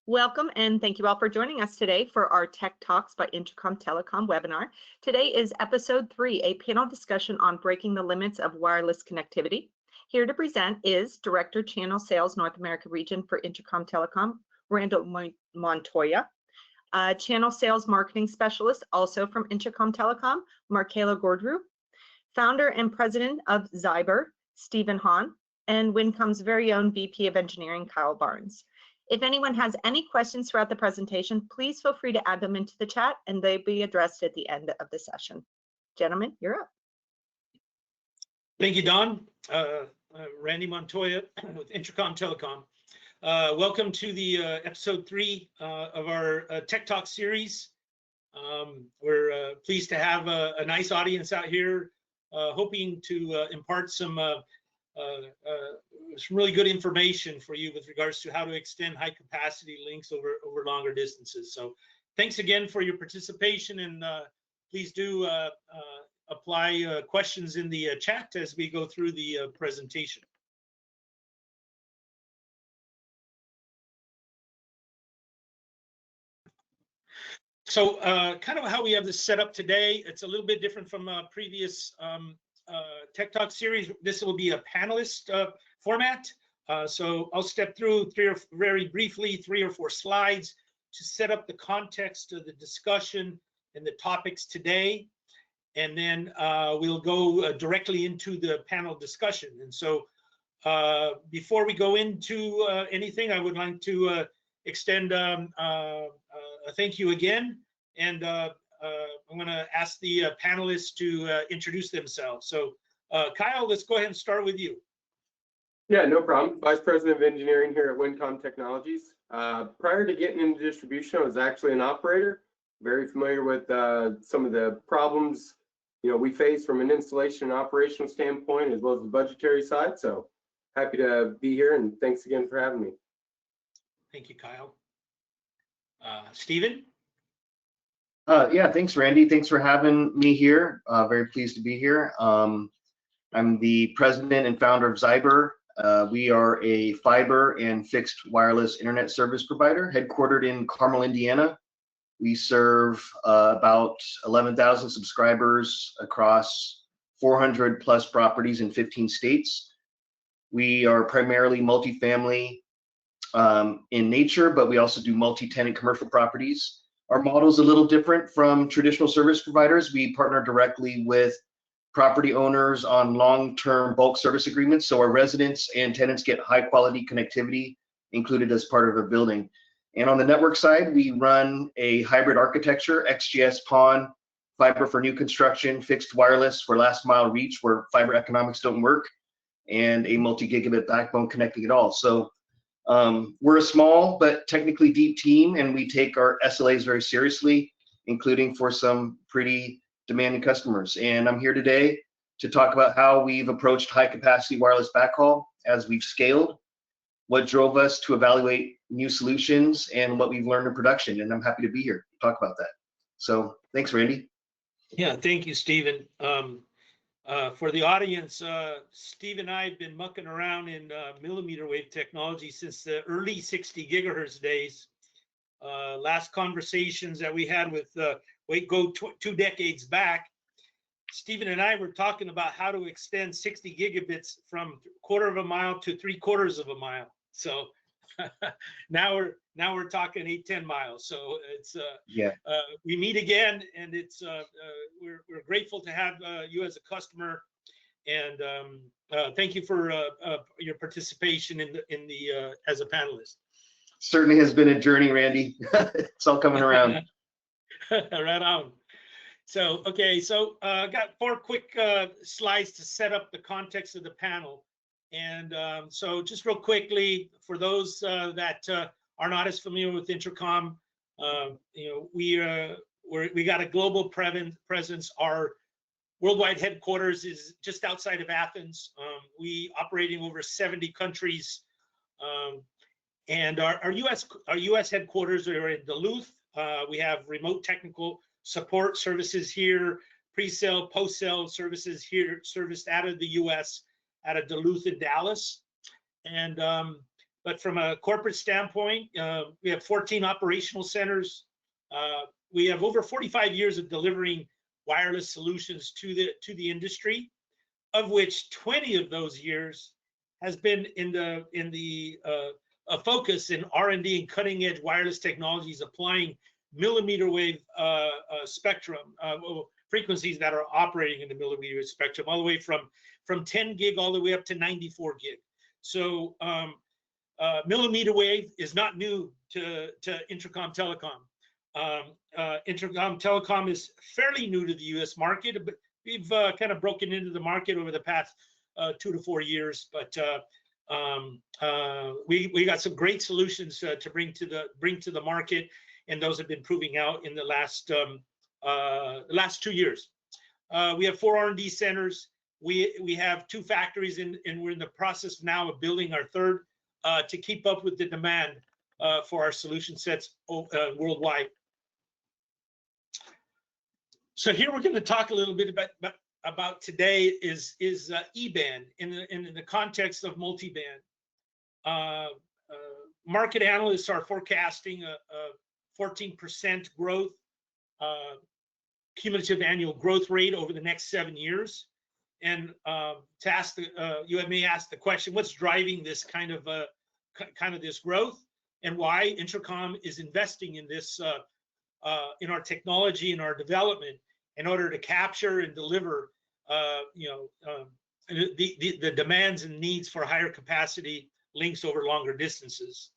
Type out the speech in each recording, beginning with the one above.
Welcome and thank you all for joining us today for our Tech Talks by Intracom Telecom webinar. Today is episode 3, a panel discussion on breaking the limits of wireless connectivity. Here to present is Director Channel Sales North America Region for Intracom Telecom, Randall Montoya. Channel Sales Marketing Specialist, also from Intracom Telecom, Markela Gordrew. Founder and President of Zyber, Stephen Hahn, and Winncom's very own VP of Engineering, Kyle Barnes. If anyone has any questions throughout the presentation, please feel free to add them into the chat and they'll be addressed at the end of the session. Gentlemen, you're up. Thank you, Don. Randy Montoya with Intracom Telecom. Welcome to the episode 3 of our Tech Talk series. We're pleased to have a nice audience out here, hoping to impart some really good information for you with regards to how to extend high capacity links over longer distances. So thanks again for your participation, and please do apply questions in the chat as we go through the presentation. So kind of how we have this set up today, it's a little bit different from previous Tech Talk series. This will be a panelist format. So I'll step through very briefly 3 or 4 slides to set up the context of the discussion and the topics today. And then we'll go directly into the panel discussion. And so before we go into anything, I would like to extend a thank you again. And I'm going to ask the panelists to introduce themselves. So Kyle, let's go ahead and start with you. Yeah, no problem. Vice President of Engineering here at Winncom Technologies. Prior to getting into distribution, I was actually an operator, very familiar with some of the problems we face from an installation and operational standpoint, as well as the budgetary side. So happy to be here, and thanks again for having me. Thank you, Kyle. Stephen? Yeah, thanks, Randy. Thanks for having me here. Very pleased to be here. I'm the president and founder of Zyber. We are a fiber and fixed wireless internet service provider headquartered in Carmel, Indiana. We serve about 11,000 subscribers across 400 plus properties in 15 states. We are primarily multifamily in nature, but we also do multi-tenant commercial properties. Our model is a little different from traditional service providers. We partner directly with property owners on long-term bulk service agreements, so our residents and tenants get high-quality connectivity included as part of a building. And on the network side, we run a hybrid architecture, XGS-PON, fiber for new construction, fixed wireless for last-mile reach where fiber economics don't work, and a multi-gigabit backbone connecting it all. So we're a small but technically deep team, and we take our SLAs very seriously, including for some pretty demanding customers. And I'm here today to talk about how we've approached high capacity wireless backhaul as we've scaled, what drove us to evaluate new solutions, and what we've learned in production. And I'm happy to be here to talk about that. So thanks, Randy. Yeah, thank you, Stephen. For the audience, Steve and I have been mucking around in millimeter wave technology since the early 60 gigahertz days. Last conversations that we had with go 2 decades back, Stephen and I were talking about how to extend 60 gigabits from 1/4 of a mile to 3/4 of a mile. So now we're talking 8-10 miles. So it's we meet again, and it's we're grateful to have you as a customer, and thank you for your participation in the as a panelist. Certainly has been a journey, Randy. It's all coming around. Right on. So okay, so got 4 quick slides to set up the context of the panel. And so just real quickly, for those that are not as familiar with Intracom, we got a global presence. Our worldwide headquarters is just outside of Athens. We operate in over 70 countries, and our U.S. headquarters are in Duluth. We have remote technical support services here, pre-sale, post-sale services here, serviced out of the U.S. out of Duluth and Dallas. And But from a corporate standpoint, we have 14 operational centers. We have over 45 years of delivering wireless solutions to the industry, of which 20 of those years has been in a focus in R&D and cutting edge wireless technologies, applying millimeter wave spectrum frequencies that are operating in the millimeter wave spectrum, all the way from 10 gig all the way up to 94 gig. So millimeter wave is not new to Intracom Telecom. Intracom Telecom is fairly new to the US market, but we've kind of broken into the market over the past 2 to 4 years. But we got some great solutions to bring to the market, and those have been proving out in the last 2 years. We have 4 R&D centers. We have 2 factories, and we're in the process now of building our 3rd to keep up with the demand for our solution sets worldwide. So here we're going to talk a little bit about today is E-band in the context of multi-band. Market analysts are forecasting a 14% growth, cumulative annual growth rate over the next 7 years. And to ask you may ask the question, what's driving this kind of this growth, and why Intracom is investing in this in our technology and our development in order to capture and deliver the demands and needs for higher capacity links over longer distances.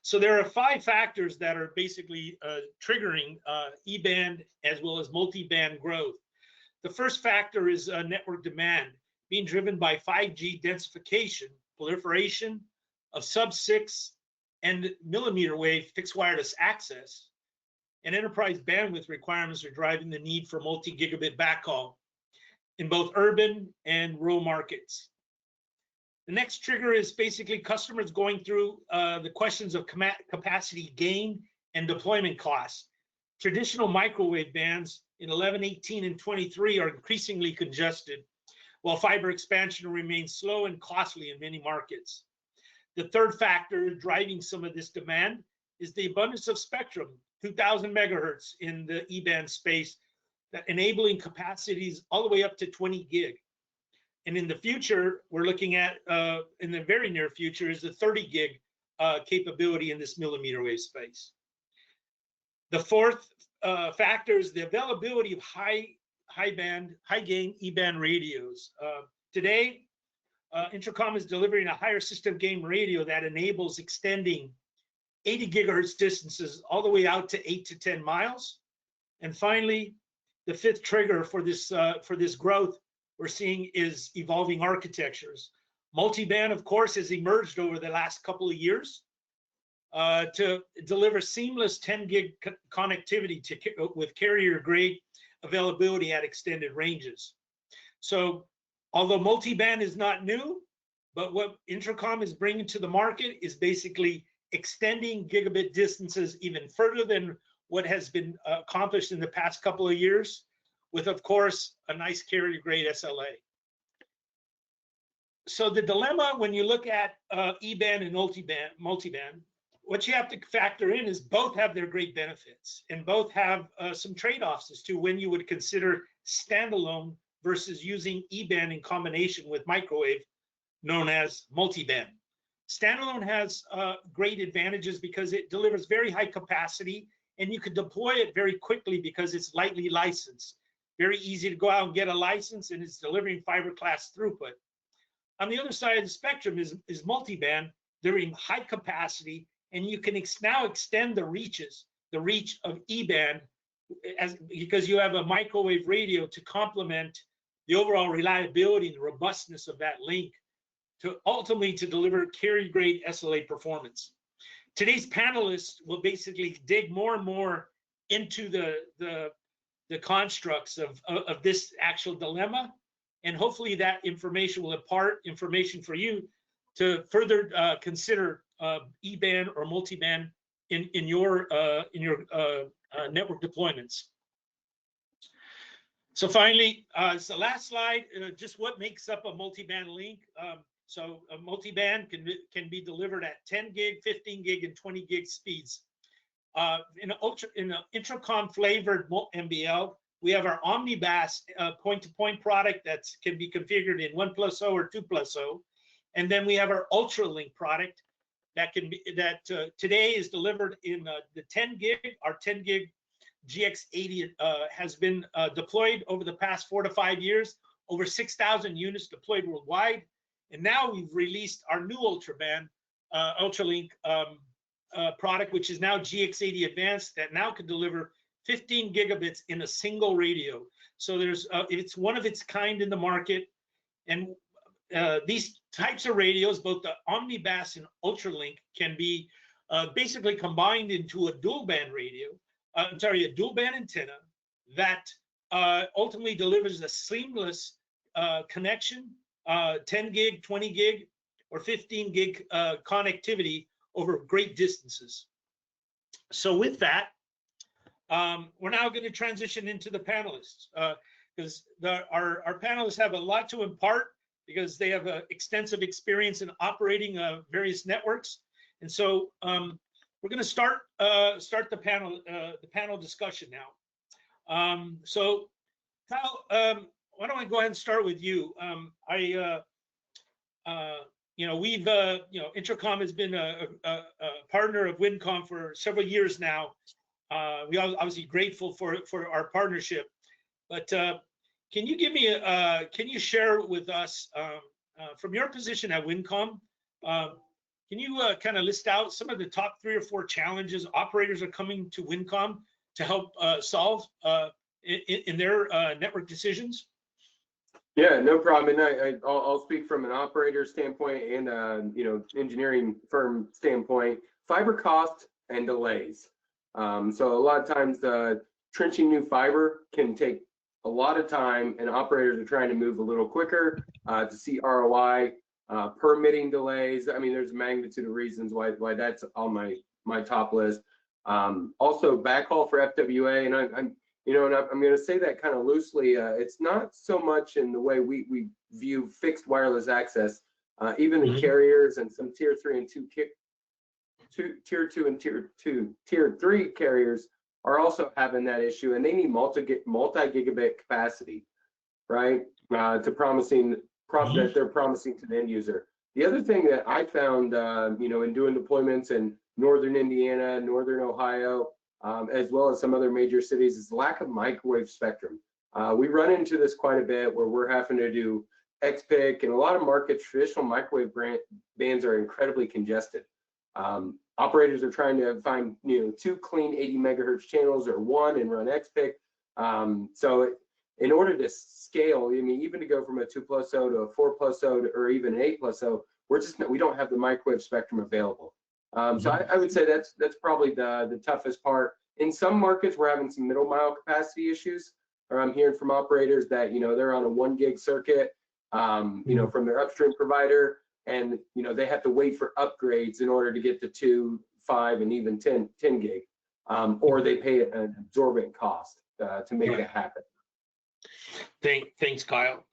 So there are 5 factors that are basically triggering E-band as well as multi-band growth. The first factor is network demand being driven by 5G densification, proliferation of sub-6 and millimeter wave fixed wireless access, and enterprise bandwidth requirements are driving the need for multi-gigabit backhaul in both urban and rural markets. The next trigger is basically customers going through the questions of capacity gain and deployment costs. Traditional microwave bands in 11, 18, and 23 are increasingly congested, while fiber expansion remains slow and costly in many markets. The third factor driving some of this demand is the abundance of spectrum, 2,000 megahertz in the E-band space, that enabling capacities all the way up to 20 gig. And in the future, we're looking at, in the very near future, is the 30 gig capability in this millimeter wave space. The fourth factor is the availability of high gain E-band radios. Today, Intracom is delivering a higher system gain radio that enables extending 80 gigahertz distances all the way out to 8 to 10 miles. And finally, the fifth trigger for this growth we're seeing is evolving architectures. Multi-band, of course, has emerged over the last couple of years to deliver seamless 10 gig connectivity with carrier grade availability at extended ranges. So although multi-band is not new, but what Intracom is bringing to the market is basically extending gigabit distances even further than what has been accomplished in the past couple of years, with, of course, a nice carrier grade SLA. So the dilemma when you look at E-band and multi-band, what you have to factor in is both have their great benefits, and both have some trade-offs as to when you would consider standalone versus using E-band in combination with microwave, known as multi-band. Standalone has great advantages because it delivers very high capacity, and you can deploy it very quickly because it's lightly licensed. Very easy to go out and get a license, and it's delivering fiber class throughput. On the other side of the spectrum is multi-band, delivering high capacity, and you can now extend the reach of E-band because you have a microwave radio to complement the overall reliability and the robustness of that link to ultimately to deliver carrier grade SLA performance. Today's panelists will basically dig more and more into the constructs of this actual dilemma, and hopefully that information will impart information for you to further consider E-band or multi-band in your network deployments. So finally, it's the last slide, just what makes up a multi-band link. So a multiband can be delivered at 10 gig, 15 gig, and 20 gig speeds. In an Intracom flavored MBL, we have our Omnibus point-to-point product that can be configured in 1+0 or 2+0, and then we have our UltraLink product that today is delivered in the 10 gig. Our 10 gig GX80 has been deployed over the past 4 to 5 years, over 6,000 units deployed worldwide, and now we've released our new UltraLink product, which is now GX80 Advanced, that now can deliver 15 gigabits in a single radio. So it's one of its kind in the market, and these types of radios, both the Omnibus and UltraLink, can be basically combined into a dual band radio. A dual band antenna that ultimately delivers a seamless connection, 10 gig, 20 gig, or 15 gig connectivity over great distances. So with that, we're now going to transition into the panelists, because our panelists have a lot to impart, because they have extensive experience in operating various networks. And so we're going to start the panel discussion now. So Kyle, why don't I go ahead and start with you? Intracom has been a partner of Winncom for several years now. We are obviously grateful for our partnership, but can you share with us from your position at Winncom, can you kind of list out some of the top 3 or 4 challenges operators are coming to Winncom to help solve in their network decisions? Yeah, no problem. And I'll speak from an operator standpoint and engineering firm standpoint. Fiber cost and delays. So a lot of times trenching new fiber can take a lot of time, and operators are trying to move a little quicker to see ROI. Permitting delays. I mean, there's a magnitude of reasons why that's on my top list. Also backhaul for FWA, and I'm going to say that kind of loosely. It's not so much in the way we view fixed wireless access. Even the carriers and some tier 3 and tier 2 and tier 3 carriers are also having that issue, and they need multi-gigabit capacity, right? That they're promising to the end user. The other thing that I found, in doing deployments in northern Indiana, northern Ohio, as well as some other major cities, is lack of microwave spectrum. We run into this quite a bit where we're having to do XPIC, and a lot of markets, traditional microwave bands are incredibly congested. Operators are trying to find 2 clean 80 megahertz channels or 1 and run XPIC. So in order to scale, I mean, even to go from a 2+0 to a 4+0 or even an 8+0, we don't have the microwave spectrum available. So I would say that's probably the toughest part. In some markets, we're having some middle mile capacity issues, or I'm hearing from operators that they're on a 1 gig circuit, from their upstream provider, and they have to wait for upgrades in order to get to 2, 5, and even 10 gig, or they pay an exorbitant cost to make that happen. Thanks, Kyle.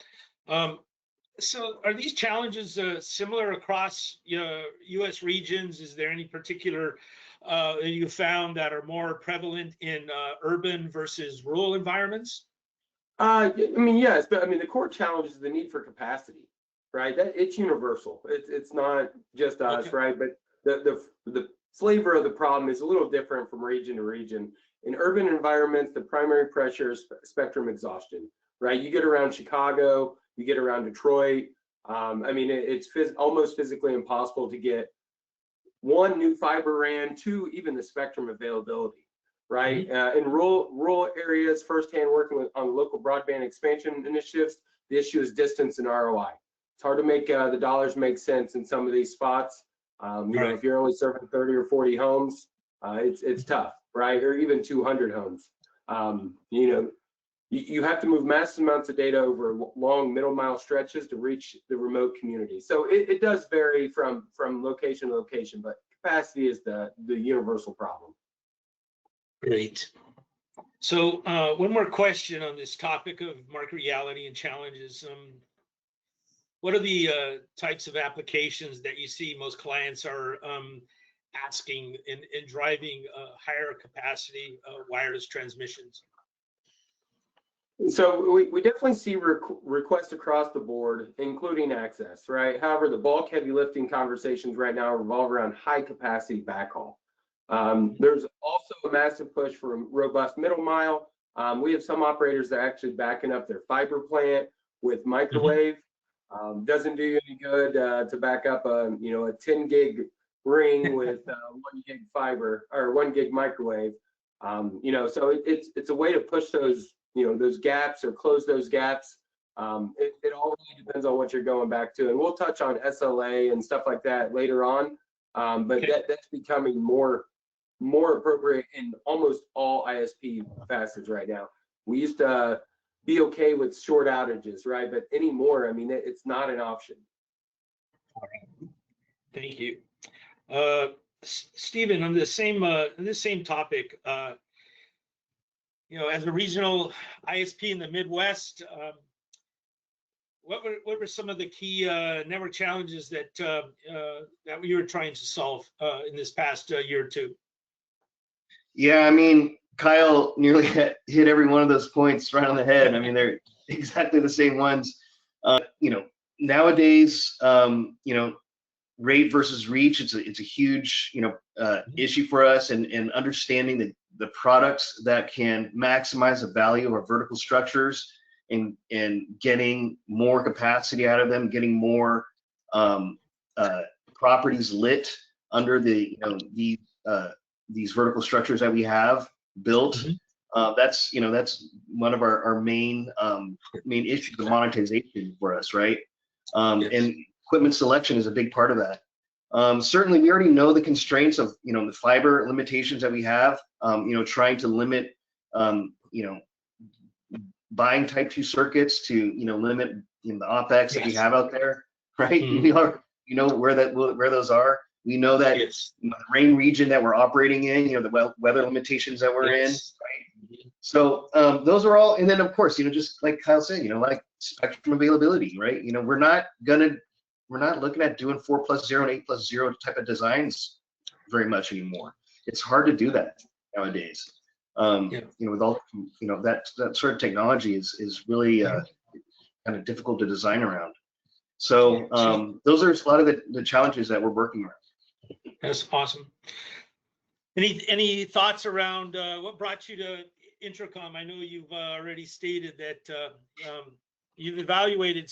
So are these challenges similar across U.S. regions? Is there any particular you found that are more prevalent in urban versus rural environments? I mean, yes, but I mean, the core challenge is the need for capacity, right? It's universal. It's not just us, right? But the flavor of the problem is a little different from region to region. In urban environments, the primary pressure is spectrum exhaustion, right? You get around Chicago, you get around Detroit. I mean, it's almost physically impossible to get 1, new fiber ran, 2, even the spectrum availability, right? In rural areas, firsthand working on local broadband expansion initiatives, the issue is distance and ROI. It's hard to make the dollars make sense in some of these spots. If you're only serving 30 or 40 homes, it's tough, right? Or even 200 homes. You have to move massive amounts of data over long middle mile stretches to reach the remote community. So it does vary from location to location, but capacity is the universal problem. Great. So one more question on this topic of market reality and challenges. what are the types of applications that you see most clients are asking in driving higher capacity wireless transmissions? So we definitely see requests across the board, including access, right? However, the bulk heavy lifting conversations right now revolve around high capacity backhaul. There's also a massive push for robust middle mile. We have some operators that are actually backing up their fiber plant with microwave. Doesn't do you any good to back up a 10 gig ring with 1 gig fiber or 1 gig microwave. So it's a way to push those those gaps or close those gaps. It all really depends on what you're going back to, and we'll touch on SLA and stuff like that later on. But Okay. that's becoming more appropriate in almost all ISP facets right now. We used to be okay with short outages, right? But anymore, I mean, it's not an option. All right. Thank you. Stephen, on this same topic, as a regional ISP in the Midwest, what were some of the key network challenges that you were trying to solve in this past year or two? Yeah, I mean, Kyle nearly hit every one of those points right on the head. I mean, they're exactly the same ones. Nowadays, rate versus reach, it's a huge, issue for us, and understanding the products that can maximize the value of our vertical structures and getting more capacity out of them, getting more properties lit under these vertical structures that we have built. That's one of our main issues of monetization for us, right? Yes. And equipment selection is a big part of that. Certainly, we already know the constraints of the fiber limitations that we have. Trying to limit buying type 2 circuits to limit the OpEx that we have out there, right? We are where those are. We know that the rain region that we're operating in, the weather limitations that we're in, right? So those are all, and then of course, just like Kyle said, like spectrum availability, right? We're not looking at doing 4+0 and 8+0 type of designs very much anymore. It's hard to do that nowadays. With all that sort of technology is really kind of difficult to design around. So those are a lot of the challenges that we're working around. That's awesome. Any thoughts around what brought you to Intracom? I know you've already stated that you've evaluated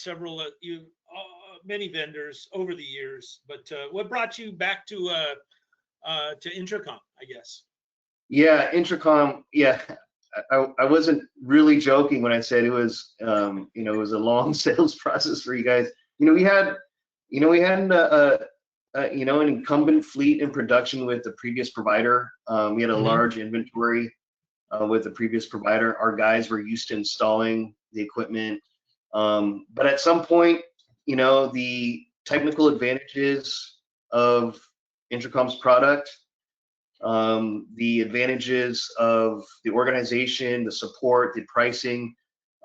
many vendors over the years, but what brought you back to Intracom, I guess? Yeah, Intracom. Yeah, I wasn't really joking when I said it was it was a long sales process for you guys. We had an incumbent fleet in production with the previous provider. We had a large inventory with the previous provider. Our guys were used to installing the equipment, but at some point, the technical advantages of Intracom's product, the advantages of the organization, the support, the pricing,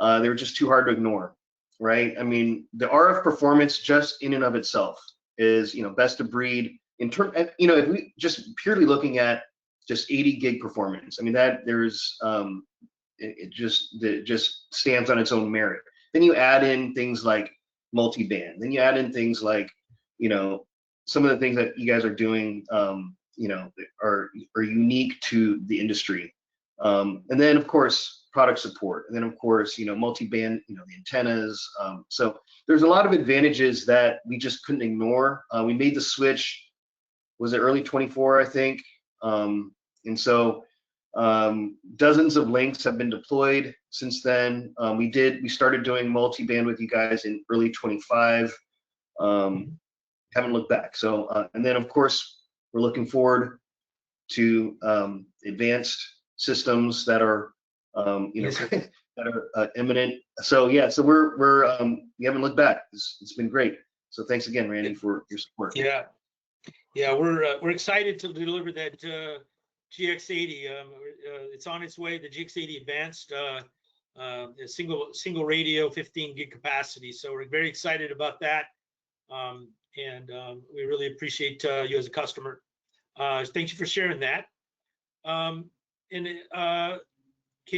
they were just too hard to ignore, right? I mean, the RF performance just in and of itself is, best of breed in term. If we just purely looking at just 80 gig performance, I mean that there's it just stands on its own merit. Then you add in things like multi-band. Then you add in things like, some of the things that you guys are doing, are unique to the industry. And then of course product support. And then of course, multi-band, the antennas. So there's a lot of advantages that we just couldn't ignore. We made the switch, was it early 24, I think. And so dozens of links have been deployed since then. We started doing multi-band with you guys in early 25. Haven't looked back. So, and then of course, we're looking forward to advanced systems that are, that are imminent. So yeah, so we haven't looked back. It's been great. So thanks again, Randy, for your support. Yeah, we're excited to deliver that GX80. It's on its way, the GX80 Advanced. a single radio, 15 gig capacity. So we're very excited about that, and we really appreciate you as a customer. Thank you for sharing that. Can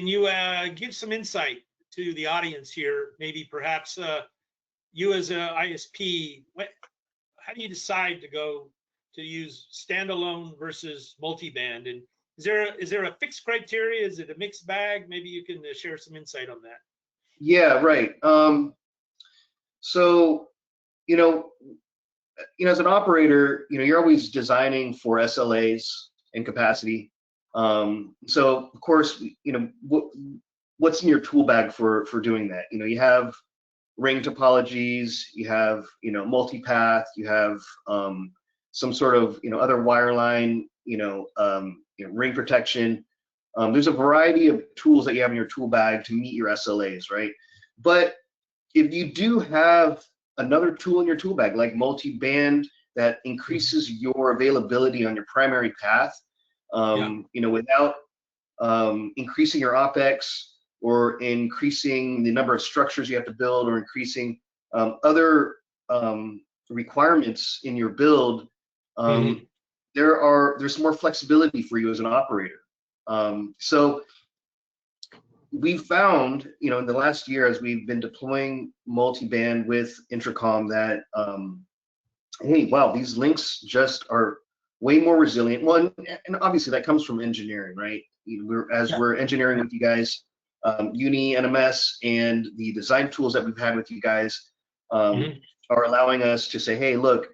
you give some insight to the audience here? Maybe perhaps you as a ISP, how do you decide to use standalone versus multi-band? And is there a fixed criteria? Is it a mixed bag? Maybe you can share some insight on that. Yeah, right. So, as an operator, you're always designing for SLAs and capacity. So of course, what's in your tool bag for doing that? You have ring topologies, you have, multipath, you have some sort of, other wireline, ring protection. There's a variety of tools that you have in your tool bag to meet your SLAs, right? But if you do have another tool in your tool bag, like multi-band, that increases your availability on your primary path, without increasing your OpEx or increasing the number of structures you have to build or increasing other requirements in your build, there's more flexibility for you as an operator. So we've found, in the last year, as we've been deploying multi-band with Intracom, that hey, wow, these links just are way more resilient. Well, and obviously that comes from engineering, right? We're engineering with you guys, Uni, NMS, and the design tools that we've had with you guys are allowing us to say, hey, look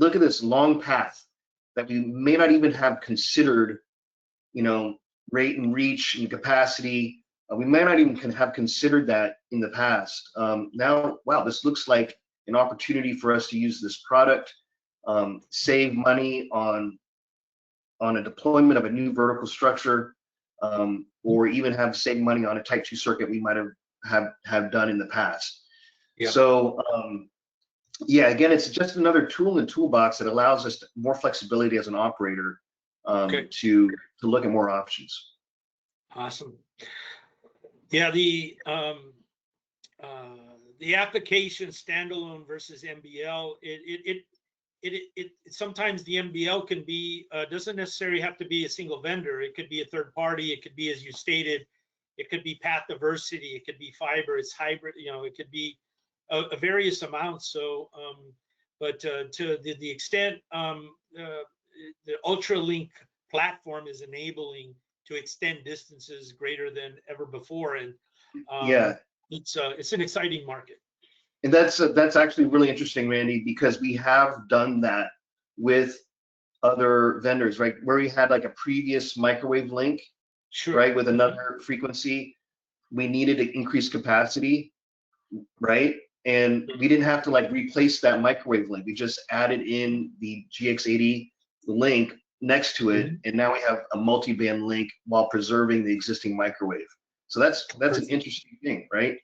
at this long path that we may not even have considered, rate and reach and capacity. We may not even have considered that in the past. Now, wow, this looks like an opportunity for us to use this product, save money on a deployment of a new vertical structure, or even have saved money on a type 2 circuit we might have done in the past. Yeah. So yeah, again, it's just another tool in the toolbox that allows us more flexibility as an operator to look at more options. Awesome. Yeah, the application standalone versus MBL, it sometimes the MBL can be doesn't necessarily have to be a single vendor. It could be a third party. It could be, as you stated, it could be path diversity. It could be fiber. It's hybrid. It could be a various amounts. So, but to the extent the UltraLink platform is enabling to extend distances greater than ever before, and it's an exciting market. And that's actually really interesting, Randy, because we have done that with other vendors, right? Where we had like a previous microwave link, right, with another frequency, we needed to increase capacity, right? And we didn't have to like replace that microwave link. We just added in the GX80 link next to it, and now we have a multi-band link while preserving the existing microwave. So that's an interesting thing, right?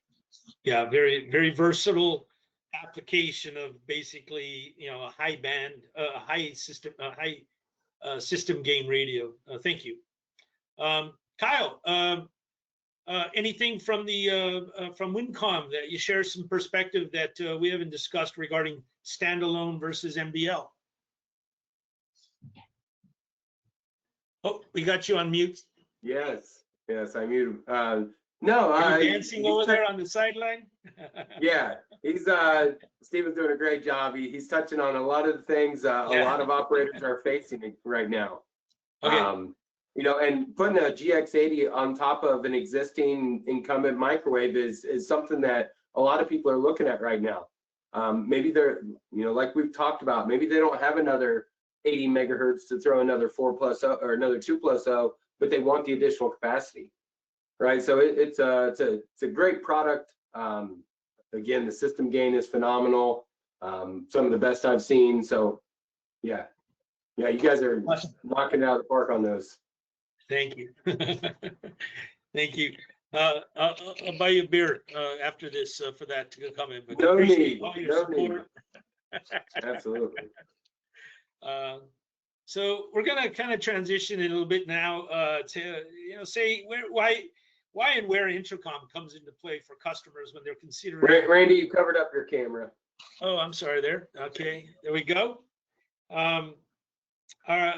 Yeah, very, very versatile application of basically, a high band, high system gain radio. Thank you. Kyle, anything from from Winncom that you share some perspective that we haven't discussed regarding standalone versus MBL? Oh, we got you on mute. Yes, I muted. No, are you dancing over there on the sideline? Yeah, Steven's doing a great job. He's touching on a lot of the things a lot of operators are facing right now. Okay. And putting a GX80 on top of an existing incumbent microwave is something that a lot of people are looking at right now. Maybe they're, like we've talked about, maybe they don't have another 80 megahertz to throw another 4+0 or another 2+0, but they want the additional capacity, right? So it's a great product. Again, the system gain is phenomenal. Some of the best I've seen. So yeah, you guys are knocking it out of the park on those. Thank you. Thank you. I'll buy you a beer after this for that comment. But no need. All your support. Absolutely. So we're going to kind of transition in a little bit now to say why and where Intracom comes into play for customers when they're considering. Randy, you covered up your camera. Oh, I'm sorry there. Okay, there we go.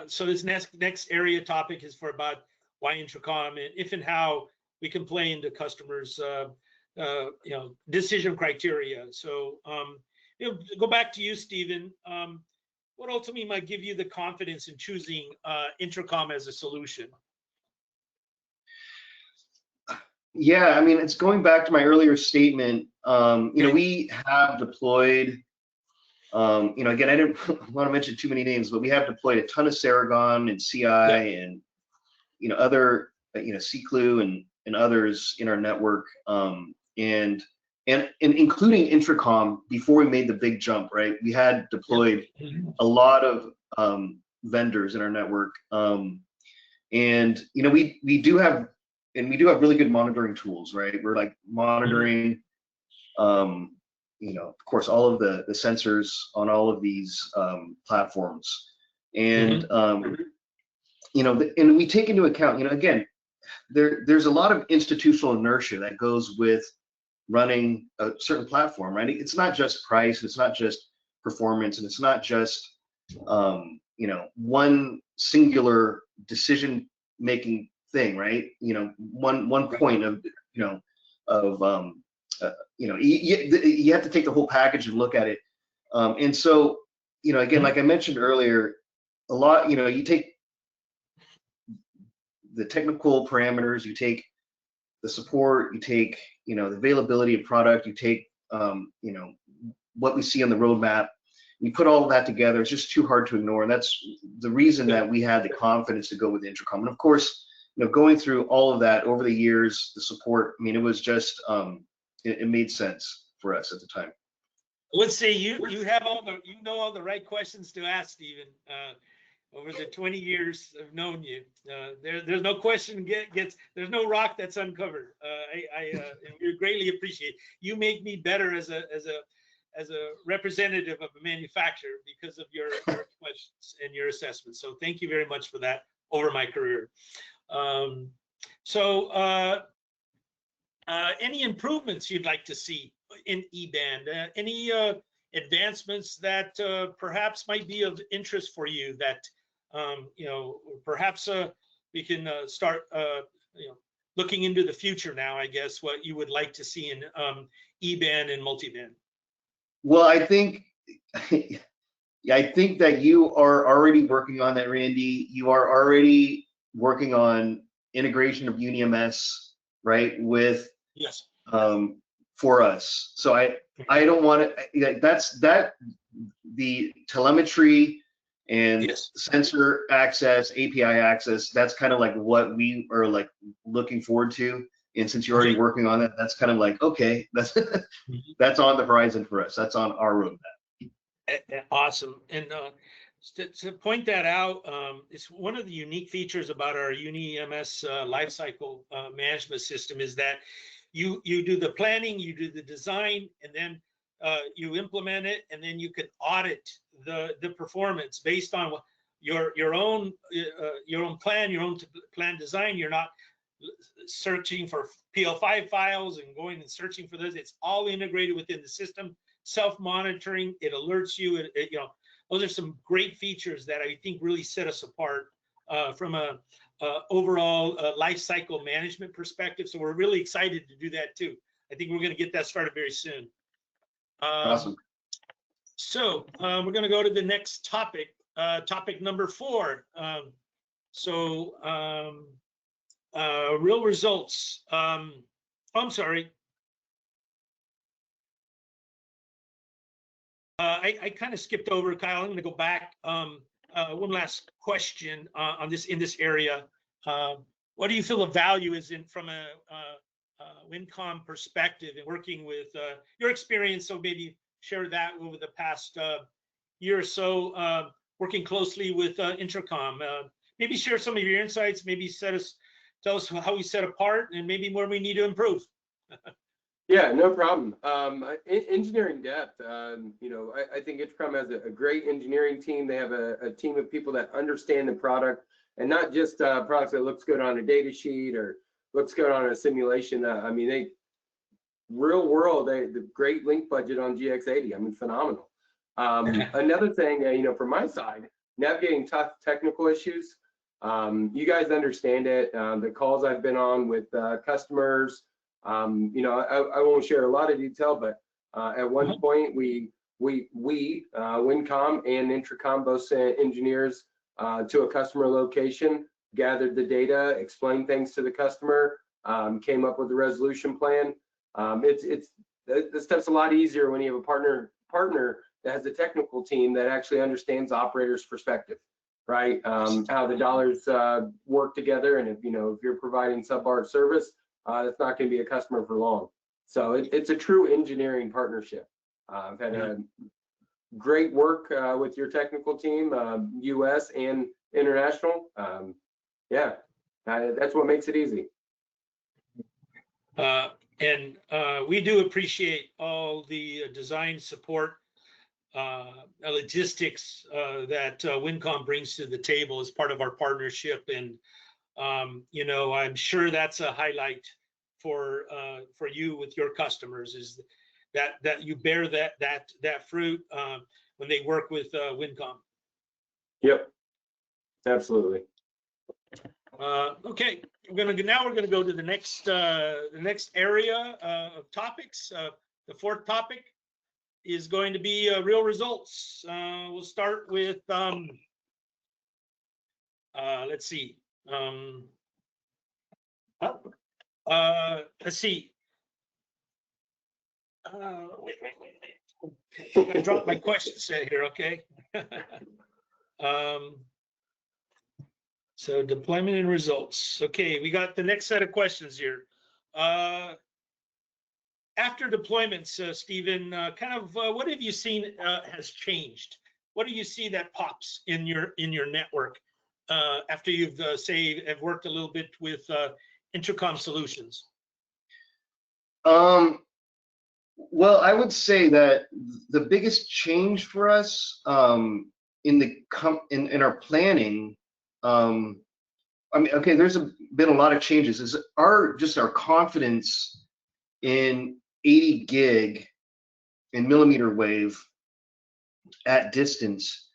So this next area topic is for about why Intracom and if and how we can play into customers' decision criteria. So go back to you, Stephen. What ultimately might give you the confidence in choosing Intracom as a solution? Yeah, I mean, it's going back to my earlier statement. We have deployed, again, I didn't want to mention too many names, but we have deployed a ton of Ceragon and CI and, other, CCLU and others in our network, and including Intracom before we made the big jump, right? We had deployed a lot of vendors in our network, and we do have really good monitoring tools, right? We're like monitoring, of course, all of the sensors on all of these platforms, and and we take into account, again, there's a lot of institutional inertia that goes with running a certain platform, right? It's not just price, it's not just performance, and it's not just one singular decision making thing, right? One point of you have to take the whole package and look at it, and so again, like I mentioned earlier, a lot, you take the technical parameters, you take the support, you take the availability of product, you take what we see on the roadmap, you put all of that together. It's just too hard to ignore, and that's the reason that we had the confidence to go with Intracom. And of course, going through all of that over the years, the support, I mean, it was just it made sense for us at the time. Let's say you have all the right questions to ask, Stephen. Over the 20 years I've known you, there's no question there's no rock that's uncovered. And we greatly appreciate. You make me better as a representative of a manufacturer because of your questions and your assessments. So thank you very much for that over my career. Any improvements you'd like to see in E-band? Any advancements that perhaps might be of interest for you that perhaps we can start looking into the future now, I guess, what you would like to see in E-band and multiband? Well, I think that you are already working on that, Randy. You are already working on integration of UniMS, right, with for us. So I don't want to, the telemetry and sensor access, API access, that's kind of like what we are like looking forward to. And since you're already working on it, that's kind of like, okay, that's on the horizon for us. That's on our roadmap. Awesome. And to point that out, it's one of the unique features about our UniMS lifecycle management system is that you do the planning, you do the design, and then you implement it, and then you can audit the performance based on your own plan, your own plan design. You're not searching for PL5 files and going and searching for those. It's all integrated within the system, self-monitoring. It alerts you. Those are some great features that I think really set us apart from a overall life cycle management perspective. So we're really excited to do that too. I think we're going to get that started very soon. Awesome. So we're going to go to the next topic, topic number 4. Real results. I'm sorry. I kind of skipped over, Kyle. I'm going to go back. One last question on this in this area. What do you feel the value is in from a Winncom perspective and working with your experience? So maybe share that over the past year or so, working closely with Intracom. Maybe share some of your insights. Maybe tell us how we set apart and maybe where we need to improve. Yeah, no problem. Engineering depth, I think Intracom has a great engineering team. They have a team of people that understand the product, and not just products that looks good on a data sheet or what's going on in a simulation. I mean, real world, the great link budget on GX80. I mean, phenomenal. Another thing, from my side, navigating tough technical issues. You guys understand it. The calls I've been on with customers, I won't share a lot of detail, but at one point we Winncom and Intracom both sent engineers to a customer location, gathered the data, explained things to the customer, came up with a resolution plan. This stuff's a lot easier when you have a partner that has a technical team that actually understands the operator's perspective, right? How the dollars work together, and if you're providing subpar service, that's not going to be a customer for long. So it's a true engineering partnership. I've had a great work with your technical team, US and international. That's what makes it easy. And we do appreciate all the design support, logistics that Winncom brings to the table as part of our partnership. And I'm sure that's a highlight for you with your customers, is that you bear that fruit when they work with Winncom. Yep, absolutely. Okay, we're gonna go to the next area of topics. The fourth topic is going to be real results. We'll start with let's see. Let's see. Wait. I dropped my question set here. Okay. So deployment and results. Okay, we got the next set of questions here. After deployments, Stephen, what have you seen has changed? What do you see that pops in your network after you've have worked a little bit with Intracom Solutions? Well, I would say that the biggest change for us in our planning, there's been a lot of changes. Is our confidence in 80 gig and millimeter wave at distance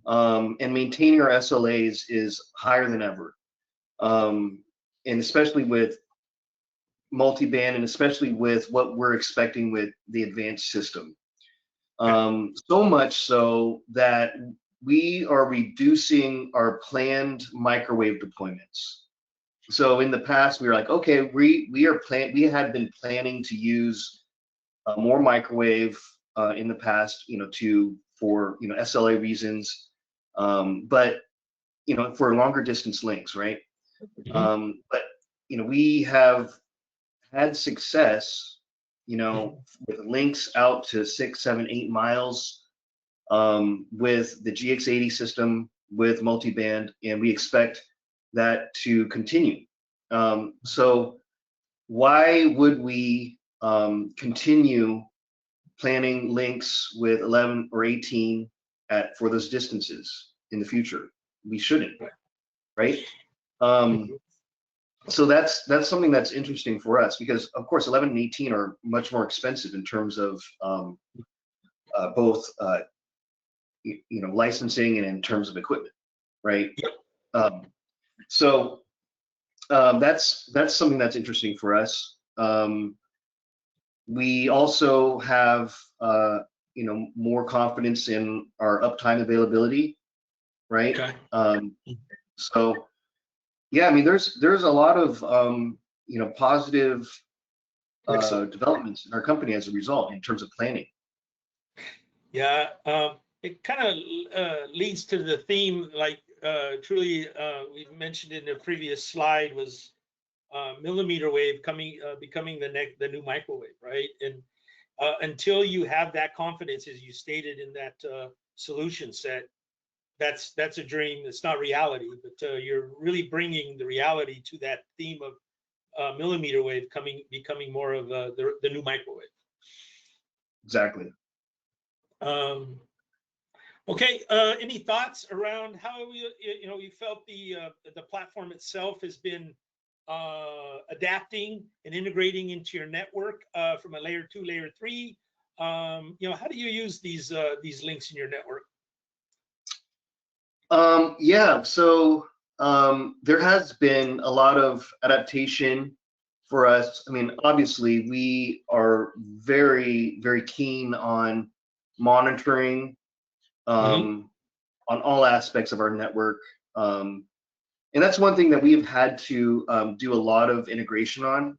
and maintaining our SLAs is higher than ever, and especially with multiband, and especially with what we're expecting with the advanced system. So much so that we are reducing our planned microwave deployments. So in the past, we were like, okay, we had been planning to use more microwave in the past, for SLA reasons, but for longer distance links, right? But we have had success, with links out to 6, 7, 8 miles with the GX80 system with multiband, and we expect that to continue. So why would we continue planning links with 11 or 18 for those distances in the future? We shouldn't, right? So that's something that's interesting for us, because of course 11 and 18 are much more expensive in terms of both licensing and in terms of equipment, right? So that's something that's interesting for us. We also have more confidence in our uptime availability, right? Okay. So yeah, I mean, there's a lot of positive developments in our company as a result in terms of planning. Yeah, it kind of leads to the theme, like truly we mentioned in the previous slide, was millimeter wave becoming the new microwave, right? And until you have that confidence, as you stated in that solution set, that's a dream. It's not reality, but you're really bringing the reality to that theme of millimeter wave becoming more of the new microwave. Exactly. Okay. Any thoughts around how you felt the platform itself has been adapting and integrating into your network from a layer 2, layer 3? How do you use these links in your network? Yeah, so there has been a lot of adaptation for us. I mean, obviously, we are very, very keen on monitoring on all aspects of our network. And that's one thing that we've had to do a lot of integration on.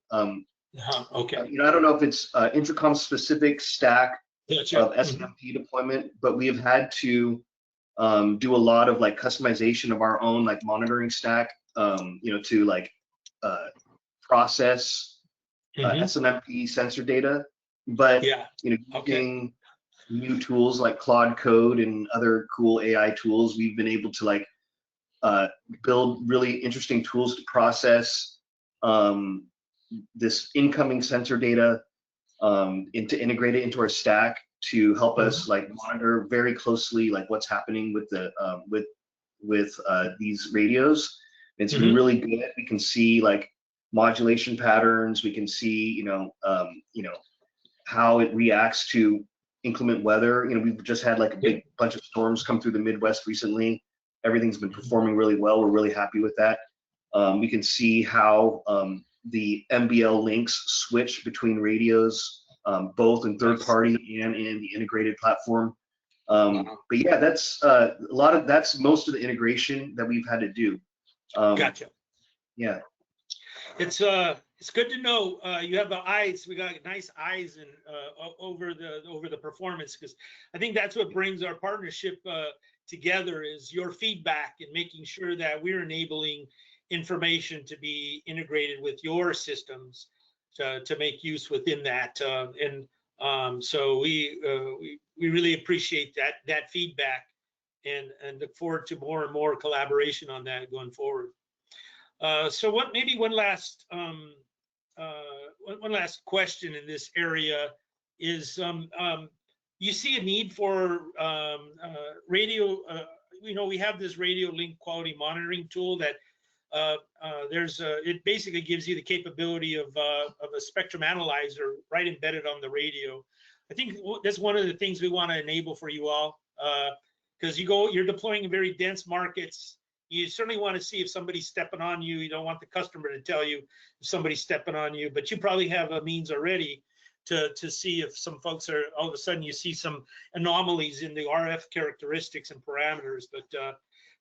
Okay. I don't know if it's Intracom specific stack Gotcha. of SNMP deployment, but we have had to do a lot of like customization of our own like monitoring stack, to like process SNMP sensor data. But Yeah. using new tools like Claude Code and other cool AI tools, we've been able to like build really interesting tools to process this incoming sensor data integrate it into our stack to help us like monitor very closely like what's happening with the with these radios. It's been really good. We can see like modulation patterns. We can see how it reacts to inclement weather. We've just had like a big bunch of storms come through the Midwest recently. Everything's been performing really well. We're really happy with that. We can see how the MBL links switch between radios, both in third party and in the integrated platform. But yeah, that's that's most of the integration that we've had to do. Gotcha. Yeah. It's good to know you have the eyes. We got nice eyes and over the performance, because I think that's what brings our partnership together, is your feedback and making sure that we're enabling information to be integrated with your systems to make use within that. So we really appreciate that feedback and look forward to more and more collaboration on that going forward. So maybe one last question in this area is, you see a need for radio. We have this radio link quality monitoring tool that it basically gives you the capability of a spectrum analyzer right embedded on the radio. I think that's one of the things we want to enable for you all, because you're deploying in very dense markets. You certainly want to see if somebody's stepping on you. You don't want the customer to tell you if somebody's stepping on you, but you probably have a means already to see if some folks are, all of a sudden you see some anomalies in the RF characteristics and parameters. But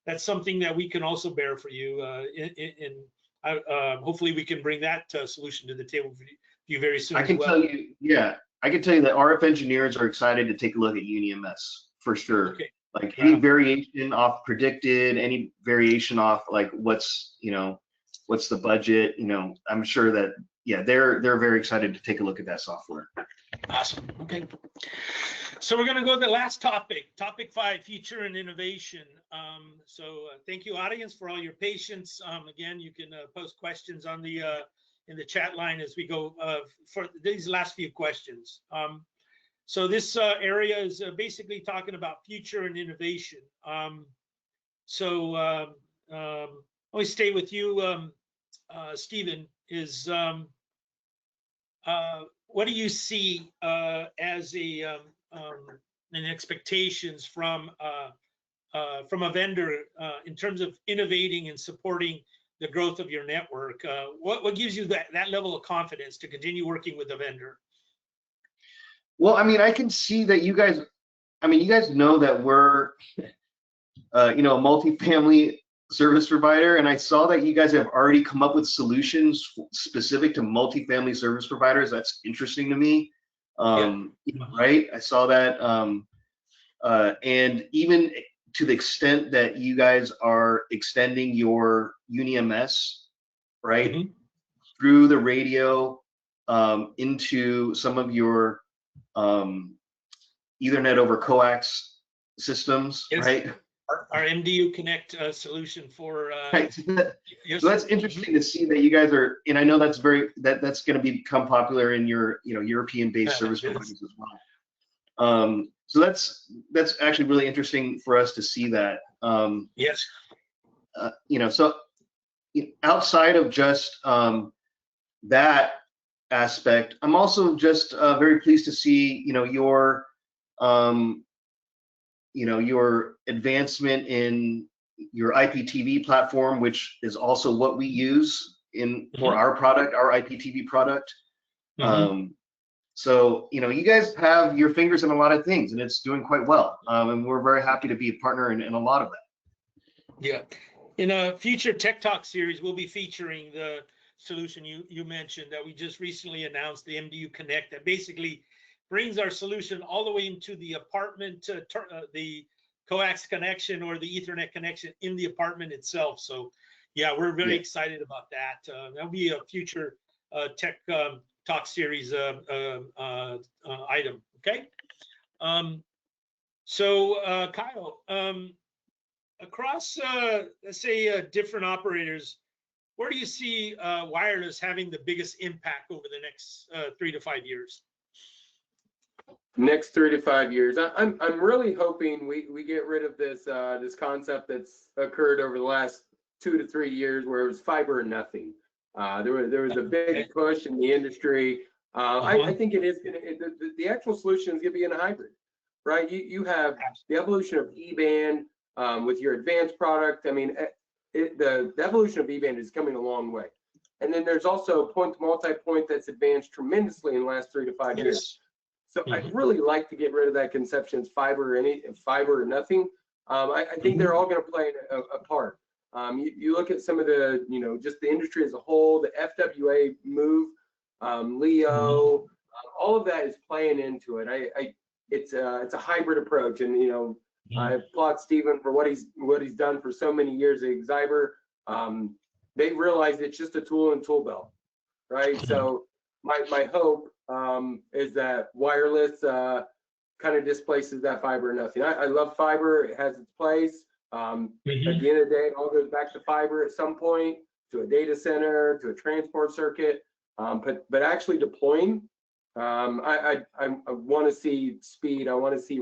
that's something that we can also bear for you. Hopefully we can bring that solution to the table for you very soon. I can tell you that RF engineers are excited to take a look at UniMS for sure. Okay. Like any variation off predicted, any variation off like what's the budget, I'm sure that they're very excited to take a look at that software. Awesome. Okay. So we're going to go to the last topic 5, future and innovation. So thank you, audience, for all your patience. Again, you can post questions on the in the chat line as we go for these last few questions. So this area is basically talking about future and innovation. So always stay with you, Stephen, is what do you see as an expectations from a vendor in terms of innovating and supporting the growth of your network? What gives you that level of confidence to continue working with the vendor? Well, I mean, I can see that you guys know that we're, a multifamily service provider, and I saw that you guys have already come up with solutions specific to multifamily service providers. That's interesting to me, right? I saw that, and even to the extent that you guys are extending your UniMS, right, through the radio into some of your Ethernet over coax systems, right? Our MDU Connect solution for right. So that's interesting to see that you guys are, and I know that's that's going to become popular in your European-based service providers as well. So that's actually really interesting for us to see that. Yes. So outside of just that aspect, I'm also just very pleased to see, your advancement in your IPTV platform, which is also what we use for our product, our IPTV product. So, you guys have your fingers in a lot of things, and it's doing quite well. And we're very happy to be a partner in a lot of that. Yeah. In a future Tech Talk series, we'll be featuring the solution you mentioned that we just recently announced, the MDU Connect, that basically brings our solution all the way into the apartment, the coax connection or the Ethernet connection in the apartment itself. So, yeah, we're very excited about that. That'll be a future Tech Talk series item. Okay. So, Kyle, across, let's say, different operators, where do you see wireless having the biggest impact over the next 3 to 5 years? Next 3 to 5 years, I'm really hoping we get rid of this this concept that's occurred over the last 2 to 3 years, where it was fiber or nothing. There was a big push in the industry. I think it is going to, the actual solution is going to be in a hybrid, right? You have the evolution of E-band with your advanced product. I mean, the evolution of E-band is coming a long way. And then there's also point to multi-point that's advanced tremendously in the last 3 to 5 years. So I'd really like to get rid of that conception, fiber or nothing. I think they're all going to play a part. You look at some of the, just the industry as a whole, the FWA move, LEO, all of that is playing into it. It's a hybrid approach, and I applaud Stephen for what he's done for so many years at Zyber. They realized it's just a tool and tool belt, right? So my hope is that wireless kind of displaces that fiber or nothing. I love fiber; it has its place. At the end of the day, it all goes back to fiber at some point, to a data center, to a transport circuit. But actually deploying, I want to see speed. I want to see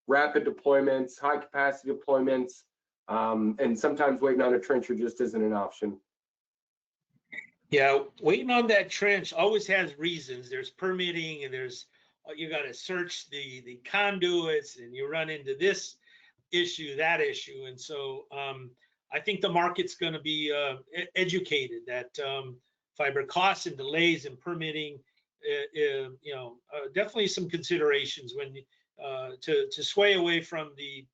rapid deployments, high capacity deployments, and sometimes waiting on a trencher just isn't an option. Yeah, waiting on that trench always has reasons. There's permitting, and there's you got to search the conduits, and you run into this issue, that issue, and so I think the market's going to be educated that fiber costs and delays and permitting, definitely some considerations when to sway away from the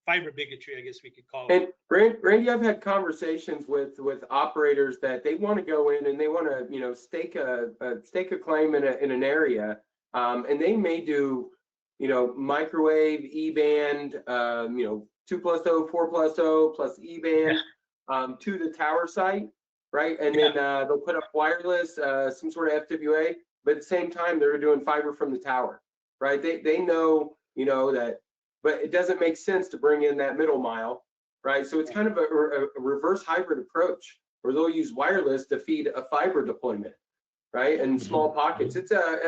fiber bigotry, I guess we could call it. And Randy, I've had conversations with operators that they want to go in and they want to stake a claim in an area, and they may do microwave, E-band, 2+0, 4+0 plus E-band to the tower site, right? And then they'll put up wireless, some sort of FWA, but at the same time they're doing fiber from the tower, right? They know that, but it doesn't make sense to bring in that middle mile, right? So it's kind of a reverse hybrid approach where they'll use wireless to feed a fiber deployment, right? And small pockets. It's a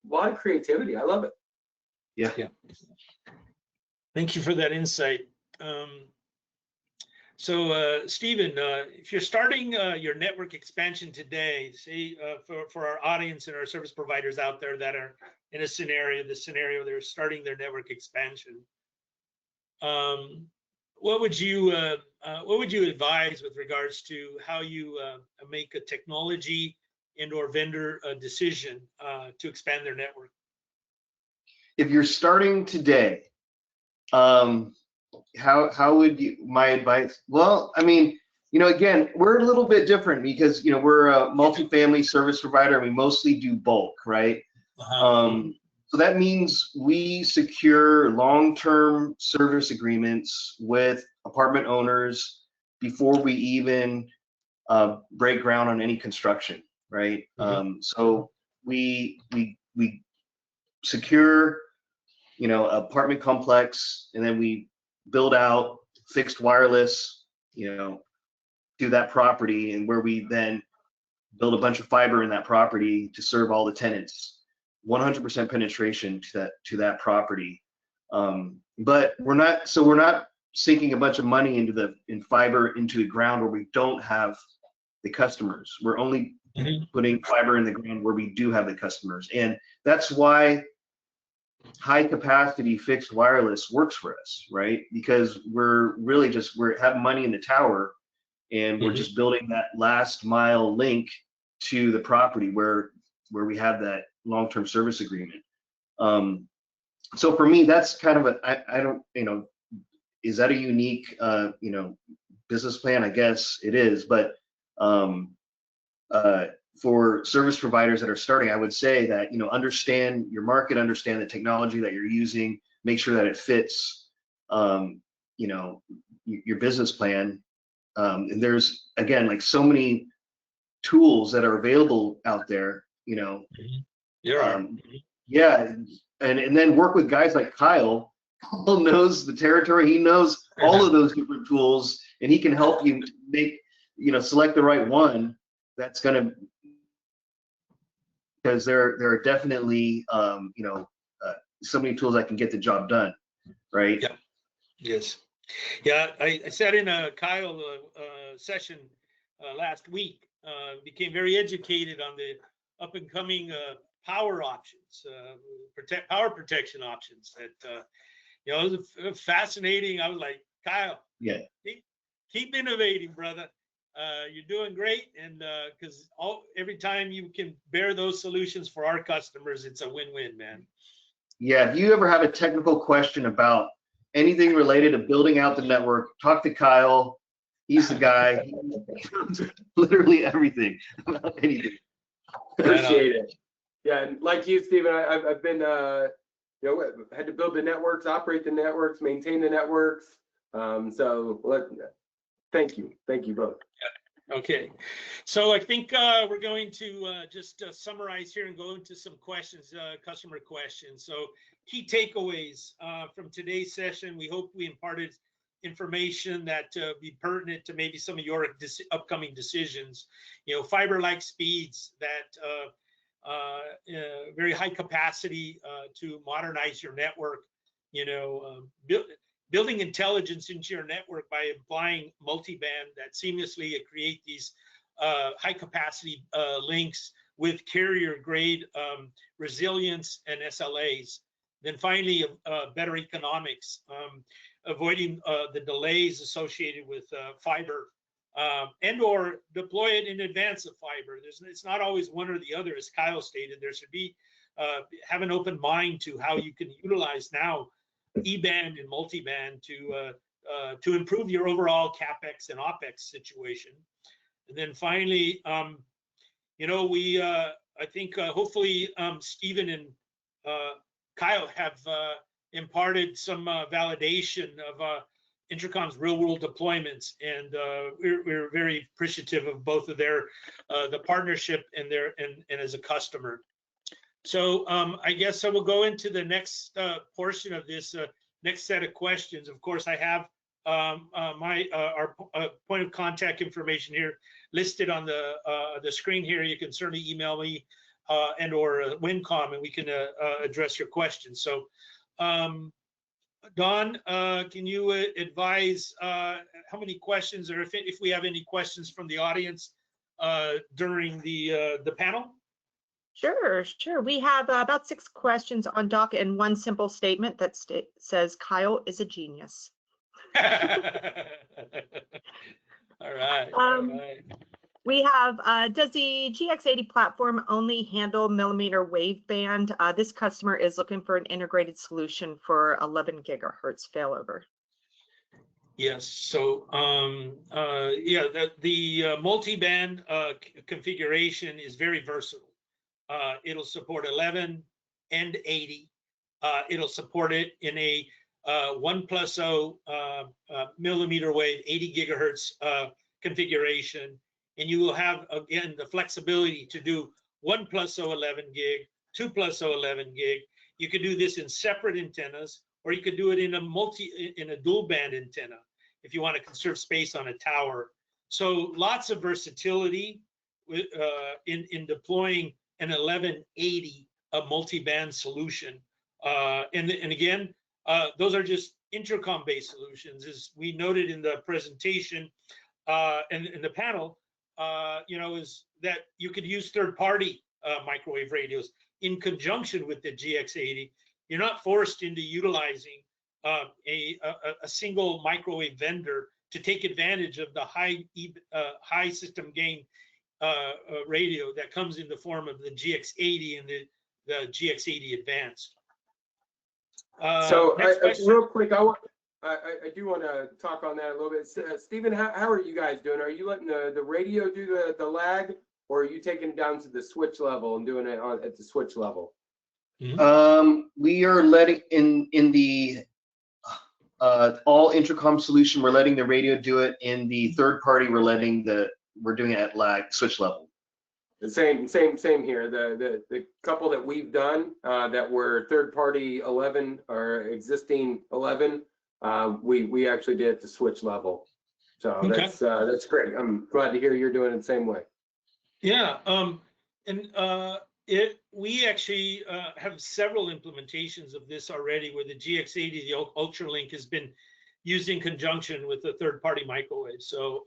lot of creativity. I love it. Yeah. Thank you for that insight. So, Stephen, if you're starting your network expansion today, say for our audience and our service providers out there that are in the scenario they're starting their network expansion, what would you advise with regards to how you make a technology and/or vendor decision to expand their network? If you're starting today, how would you, my advice? Well, I mean, again, we're a little bit different because, we're a multifamily service provider and we mostly do bulk, right? So that means we secure long-term service agreements with apartment owners before we even break ground on any construction, right? So we secure, apartment complex, and then we build out fixed wireless, to that property, and where we then build a bunch of fiber in that property to serve all the tenants. 100% penetration to that property. But we're not sinking a bunch of money in fiber into the ground where we don't have the customers. We're only putting fiber in the ground where we do have the customers. And that's why high capacity fixed wireless works for us, right? Because we're having money in the tower, and we're just building that last mile link to the property where we have that long-term service agreement. So for me, that's kind of I don't, is that a unique, business plan? I guess it is, but for service providers that are starting, I would say that, understand your market, understand the technology that you're using, make sure that it fits, your business plan. And there's, again, like so many tools that are available out there, Yeah. And then work with guys like Kyle. Kyle knows the territory. He knows all of those different tools, and he can help you make, select the right one that's going to, because there are definitely, so many tools that can get the job done, right? Yeah. Yes. Yeah, I sat in a Kyle session last week. Became very educated on the up and coming power options, power protection options. That it was fascinating. I was like, Kyle, yeah, keep innovating, brother. You're doing great, and because every time you can bear those solutions for our customers, it's a win-win, man. Yeah, if you ever have a technical question about anything related to building out the network, talk to Kyle. He's the guy. He knows literally everything about anything. Appreciate it. Yeah, and like you, Stephen, I've been, had to build the networks, operate the networks, maintain the networks. Thank you both. Okay, so I think we're going to just summarize here and go into some questions, customer questions. So key takeaways from today's session. We hope we imparted information that be pertinent to maybe some of your upcoming decisions. Fiber-like speeds, that very high capacity to modernize your network. Building intelligence into your network by applying multiband that seamlessly create these high capacity links with carrier grade resilience and SLAs. Then finally, better economics, avoiding the delays associated with fiber, and or deploy it in advance of fiber. It's not always one or the other, as Kyle stated. There should be have an open mind to how you can utilize now E-band and multiband to improve your overall CapEx and OpEx situation. And then finally, I think hopefully Stephen and Kyle have imparted some validation of Intracom's real-world deployments, and we're very appreciative of both of their the partnership and as a customer. So I guess I will go into the next portion of this next set of questions. Of course, I have our point of contact information here listed on the screen here. You can certainly email me and or Winncom, and we can address your questions. So Don, can you advise how many questions, or if we have any questions from the audience during the panel? Sure. We have about 6 questions on docket and one simple statement that says Kyle is a genius. All right. We have, does the GX80 platform only handle millimeter wave band? This customer is looking for an integrated solution for 11 gigahertz failover. Yes, so the multi-band configuration is very versatile. It'll support 11 and 80. It'll support it in a 1+0 millimeter wave 80 gigahertz configuration, and you will have, again, the flexibility to do 1+0 11 gig, 2+0 11 gig. You could do this in separate antennas, or you could do it in a dual band antenna if you want to conserve space on a tower. So lots of versatility in deploying an 1180 multi-band solution. And again, those are just intercom-based solutions. As we noted in the presentation and in the panel, is that you could use third-party microwave radios in conjunction with the GX80. You're not forced into utilizing a single microwave vendor to take advantage of the high system gain radio that comes in the form of the GX80 and the GX80 Advanced. So Next real quick, I do want to talk on that a little bit. Stephen, how are you guys doing? Are you letting the radio do the lag, or are you taking it down to the switch level and doing it at the switch level? We are letting in the all intercom solution, we're letting the radio do it. In the third party, we're doing it at lag switch level. The same here. The couple that we've done that were third party 11 or existing 11, we actually did it to switch level. So Okay. that's great. I'm glad to hear you're doing it the same way. Yeah, we actually have several implementations of this already, where the GX80, the Ultralink, has been used in conjunction with the third-party microwave. So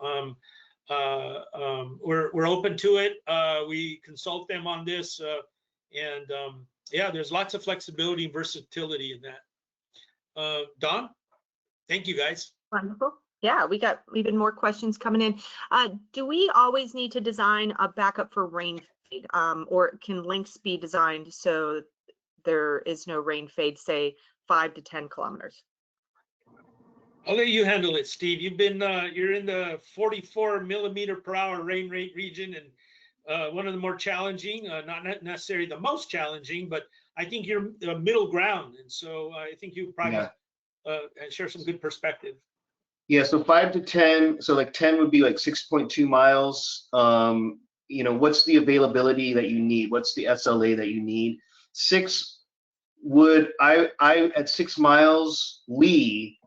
we're open to it. We consult them on this, yeah, there's lots of flexibility and versatility in that. Don, thank you guys. Wonderful. Yeah, we got even more questions coming in. Do we always need to design a backup for rain fade, or can links be designed so there is no rain fade, say 5 to 10 kilometers? I'll let you handle it, Steve. You've been you're in the 44 millimeter per hour rain rate region, and one of the more challenging, not necessarily the most challenging, but I think you're the middle ground, and so I think you probably share some good perspective. Yeah, so 5 to 10, so like 10 would be like 6.2 miles. What's the availability that you need? What's the SLA that you need? 6 would, I at 6 miles, Lee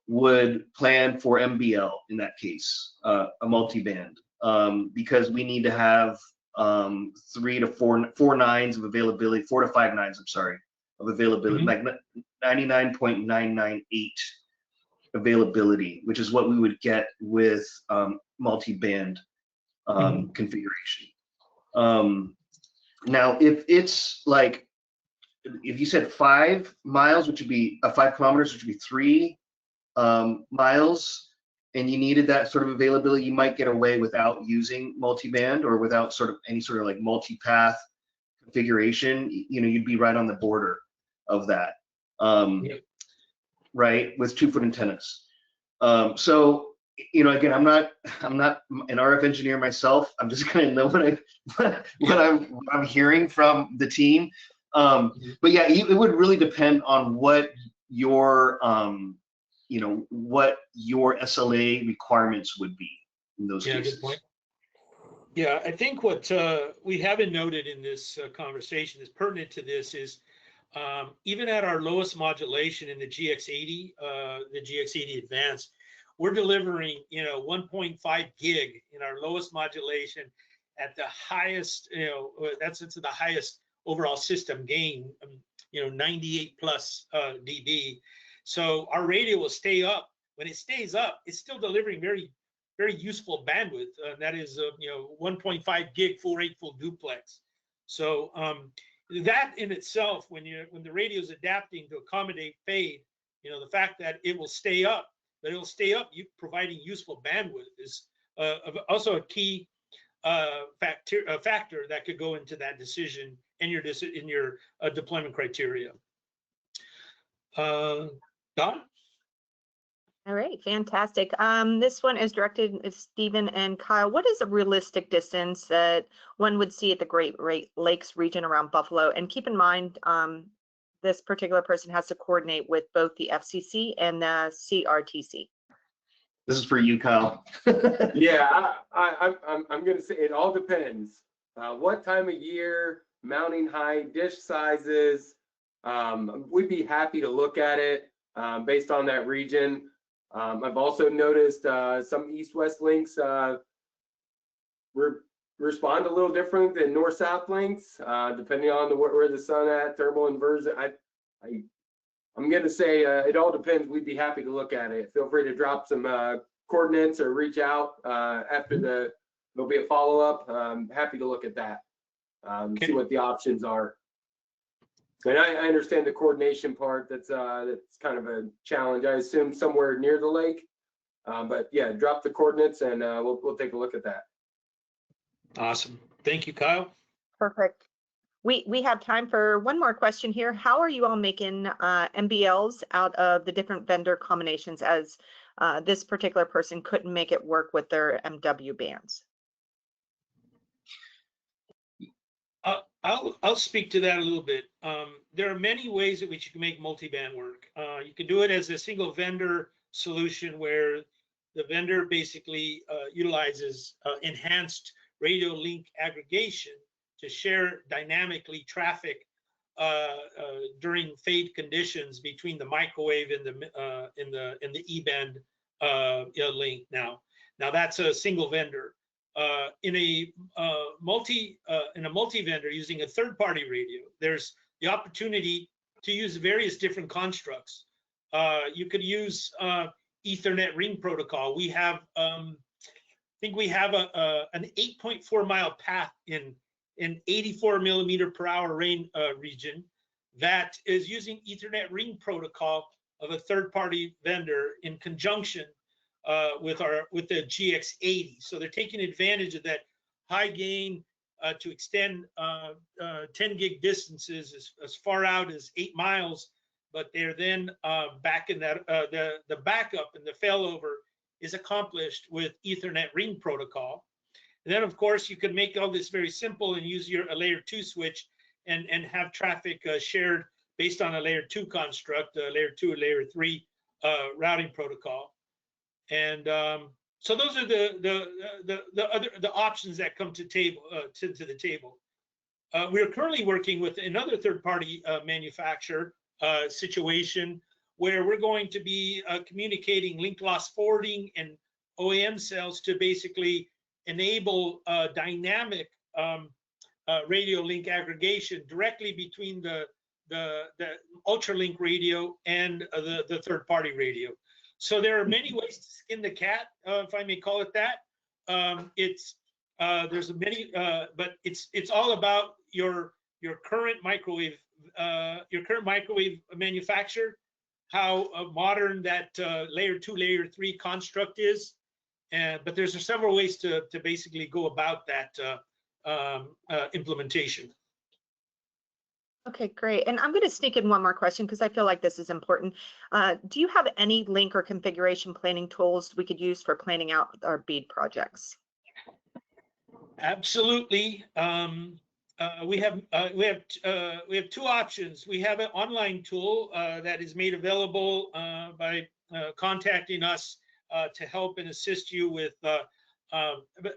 would plan for MBL in that case, a multi-band, because we need to have 3 to 4 nines of availability, 4 to 5 nines, I'm sorry, of availability, like 99.998 availability, which is what we would get with multi-band configuration. Now, if it's like, if you said 5 miles, which would be 5 kilometers, which would be 3 miles, and you needed that sort of availability, you might get away without using multi-band or without sort of any sort of like multi-path configuration. You'd be right on the border of that, right, with 2-foot antennas. So again, I'm not an RF engineer myself. I'm just kind of know what I'm hearing from the team. But yeah, it would really depend on what your what your SLA requirements would be in those cases. Good point. Yeah, I think what we haven't noted in this conversation is pertinent to this is even at our lowest modulation in the GX80, the GX80 Advanced, we're delivering 1.5 gig in our lowest modulation at the highest, that's into the highest overall system gain, 98 plus dB. So our radio will stay up. When it stays up, it's still delivering very, very useful bandwidth. That is, 1.5 gig full rate full duplex. So that in itself, when the radio is adapting to accommodate fade, the fact that it will stay up, providing useful bandwidth is also a key factor that could go into that decision in your deployment criteria. Don? All right, fantastic. This one is directed at Stephen and Kyle. What is a realistic distance that one would see at the Great Lakes region around Buffalo? And keep in mind, this particular person has to coordinate with both the FCC and the CRTC. This is for you, Kyle. Yeah, I'm going to say it all depends. What time of year, mounting height, dish sizes. We'd be happy to look at it based on that region. I've also noticed some east-west links respond a little different than north-south links, depending on where the sun at, thermal inversion. I'm going to say it all depends. We'd be happy to look at it. Feel free to drop some coordinates or reach out after there'll be a follow-up. Happy to look at that, see what the options are. And I understand the coordination part. That's kind of a challenge. I assume somewhere near the lake. But yeah, drop the coordinates and we'll take a look at that. Awesome. Thank you, Kyle. Perfect. We have time for one more question here. How are you all making MBLs out of the different vendor combinations, as this particular person couldn't make it work with their MW bands? I'll speak to that a little bit. There are many ways in which you can make multiband work. You can do it as a single vendor solution where the vendor basically utilizes enhanced radio link aggregation to share dynamically traffic during fade conditions between the microwave and the E-band link. Now that's a single vendor. In a multi-vendor using a third-party radio, there's the opportunity to use various different constructs. You could use Ethernet ring protocol. We have, I think we have an 8.4 mile path in 84 millimeter per hour rain region that is using Ethernet ring protocol of a third-party vendor in conjunction with the GX80. So they're taking advantage of that high gain to extend 10 gig distances as far out as 8 miles, but they're then back in that the backup and the failover is accomplished with Ethernet ring protocol. And then of course you could make all this very simple and use a layer 2 switch and have traffic shared based on a layer 2 construct, layer 2 or layer 3 routing protocol. And so those are the options that come to the table. We are currently working with another third-party manufacturer situation where we're going to be communicating link loss forwarding and OEM cells to basically enable dynamic radio link aggregation directly between the ultralink radio and the third-party radio. So there are many ways to skin the cat, if I may call it that. There's many, but it's all about your current microwave manufacturer, how modern that layer 2, layer 3 construct is, but there's several ways to basically go about that implementation. Okay, great. And I'm going to sneak in one more question because I feel like this is important. Do you have any link or configuration planning tools we could use for planning out our BEAD projects? Absolutely. We have two options. We have an online tool that is made available by contacting us to help and assist you with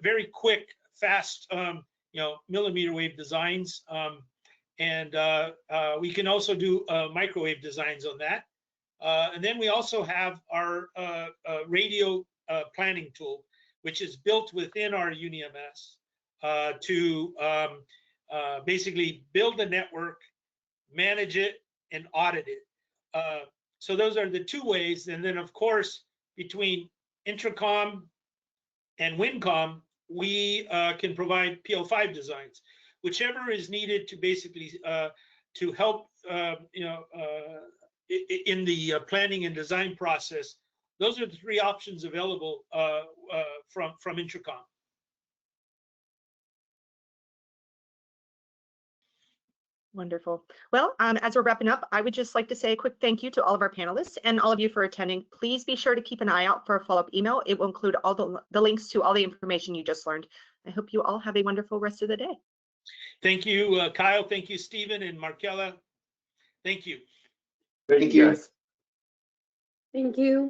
very quick, fast, millimeter wave designs. And we can also do microwave designs on that. And then we also have our radio planning tool, which is built within our UniMS to basically build the network, manage it, and audit it. So those are the two ways. And then, of course, between Intracom and Winncom, we can provide PL5 designs. Whichever is needed to basically to help in the planning and design process. Those are the three options available from Intracom. Wonderful. Well, as we're wrapping up, I would just like to say a quick thank you to all of our panelists and all of you for attending. Please be sure to keep an eye out for a follow-up email. It will include all the links to all the information you just learned. I hope you all have a wonderful rest of the day. Thank you, Kyle. Thank you, Stephen and Markella. Thank you. Thank you, guys. Thank you.